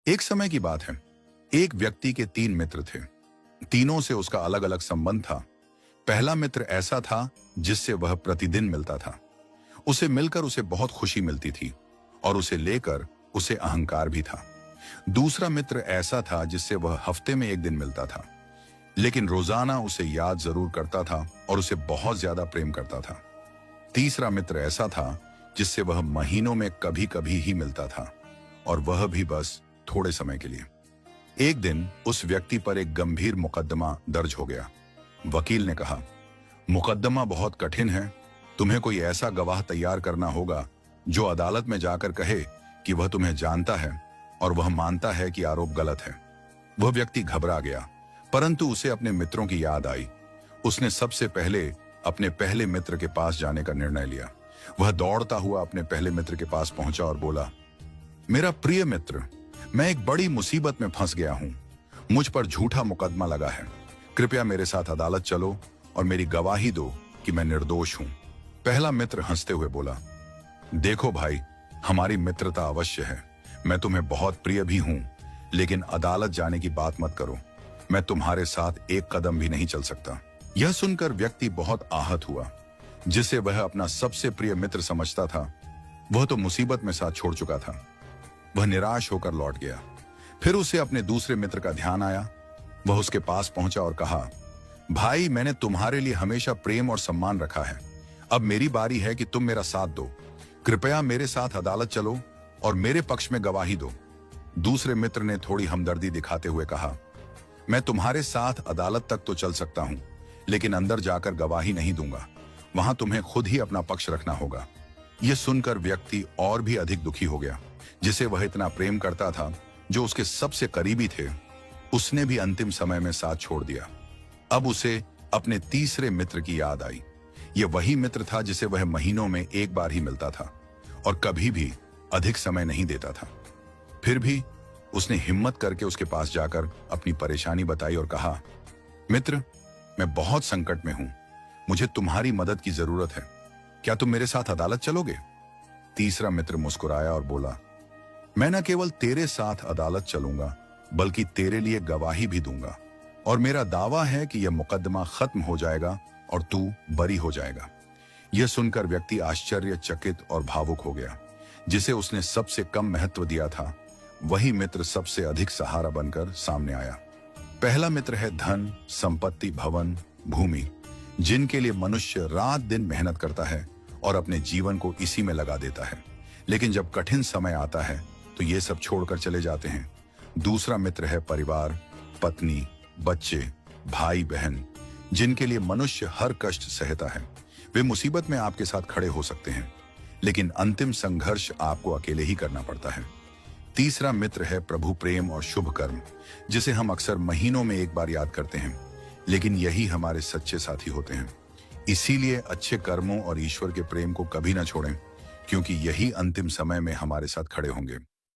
एक समय की बात है। एक व्यक्ति के तीन मित्र थे। तीनों से उसका अलग अलग संबंध था। पहला मित्र ऐसा था जिससे वह प्रतिदिन मिलता था। उसे मिलकर उसे बहुत खुशी मिलती थी और उसे लेकर उसे अहंकार भी था। दूसरा मित्र ऐसा था जिससे वह हफ्ते में एक दिन मिलता था, लेकिन रोजाना उसे याद जरूर करता था और उसे बहुत ज्यादा प्रेम करता था। तीसरा मित्र ऐसा था जिससे वह महीनों में कभी कभी ही मिलता था, और वह भी बस थोड़े समय के लिए। एक दिन उस व्यक्ति पर एक गंभीर मुकदमा दर्ज हो गया। वकील ने कहा, मुकदमा बहुत कठिन है। तुम्हें कोई ऐसा गवाह तैयार करना होगा जो अदालत में जाकर कहे कि वह तुम्हें जानता है और वह मानता है कि आरोप गलत है। वह व्यक्ति घबरा गया, परंतु उसे अपने मित्रों की याद आई। उसने सबसे पहले अपने पहले मित्र के पास जाने का निर्णय लिया। वह दौड़ता हुआ अपने पहले मित्र के पास पहुंचा और बोला, मेरा प्रिय मित्र, मैं एक बड़ी मुसीबत में फंस गया हूं। मुझ पर झूठा मुकदमा लगा है। कृपया मेरे साथ अदालत चलो और मेरी गवाही दो कि मैं निर्दोष हूं। पहला मित्र हंसते हुए बोला, देखो भाई, हमारी मित्रता अवश्य है। मैं तुम्हें बहुत प्रिय भी हूं, लेकिन अदालत जाने की बात मत करो। मैं तुम्हारे साथ एक कदम भी नहीं चल सकता। यह सुनकर व्यक्ति बहुत आहत हुआ। जिसे वह अपना सबसे प्रिय मित्र समझता था, वह तो मुसीबत में साथ छोड़ चुका था। वह निराश होकर लौट गया। फिर उसे अपने दूसरे मित्र का ध्यान आया। वह उसके पास पहुंचा और कहा, भाई, मैंने तुम्हारे लिए हमेशा प्रेम और सम्मान रखा है। अब मेरी बारी है कि तुम मेरा साथ दो। कृपया मेरे साथ अदालत चलो और मेरे पक्ष में गवाही दो। दूसरे मित्र ने थोड़ी हमदर्दी दिखाते हुए कहा, मैं तुम्हारे साथ अदालत तक तो चल सकता हूं, लेकिन अंदर जाकर गवाही नहीं दूंगा। वहां तुम्हें खुद ही अपना पक्ष रखना होगा। यह सुनकर व्यक्ति और भी अधिक दुखी हो गया। जिसे वह इतना प्रेम करता था, जो उसके सबसे करीबी थे, उसने भी अंतिम समय में साथ छोड़ दिया। अब उसे अपने तीसरे मित्र की याद आई। यह वही मित्र था जिसे वह महीनों में एक बार ही मिलता था और कभी भी अधिक समय नहीं देता था। फिर भी उसने हिम्मत करके उसके पास जाकर अपनी परेशानी बताई और कहा, मित्र, मैं बहुत संकट में हूं। मुझे तुम्हारी मदद की जरूरत है। क्या तुम मेरे साथ अदालत चलोगे? तीसरा मित्र मुस्कुराया और बोला, मैं न केवल तेरे साथ अदालत चलूंगा, बल्कि तेरे लिए गवाही भी दूंगा, और मेरा दावा है कि यह मुकदमा खत्म हो जाएगा और तू बरी हो जाएगा। यह सुनकर व्यक्ति आश्चर्यचकित और भावुक हो गया। जिसे उसने सबसे कम महत्व दिया था, वही मित्र सबसे अधिक सहारा बनकर सामने आया। पहला मित्र है धन, संपत्ति, भवन, भूमि, जिनके लिए मनुष्य रात दिन मेहनत करता है और अपने जीवन को इसी में लगा देता है, लेकिन जब कठिन समय आता है तो ये सब छोड़कर चले जाते हैं। दूसरा मित्र है परिवार, पत्नी, बच्चे, भाई बहन, जिनके लिए मनुष्य हर कष्ट सहता है। वे मुसीबत में आपके साथ खड़े हो सकते हैं, लेकिन अंतिम संघर्ष आपको अकेले ही करना पड़ता है। तीसरा मित्र है प्रभु प्रेम और शुभ कर्म, जिसे हम अक्सर महीनों में एक बार याद करते हैं, लेकिन यही हमारे सच्चे साथी होते हैं। इसीलिए अच्छे कर्मों और ईश्वर के प्रेम को कभी ना छोड़ें, क्योंकि यही अंतिम समय में हमारे साथ खड़े होंगे।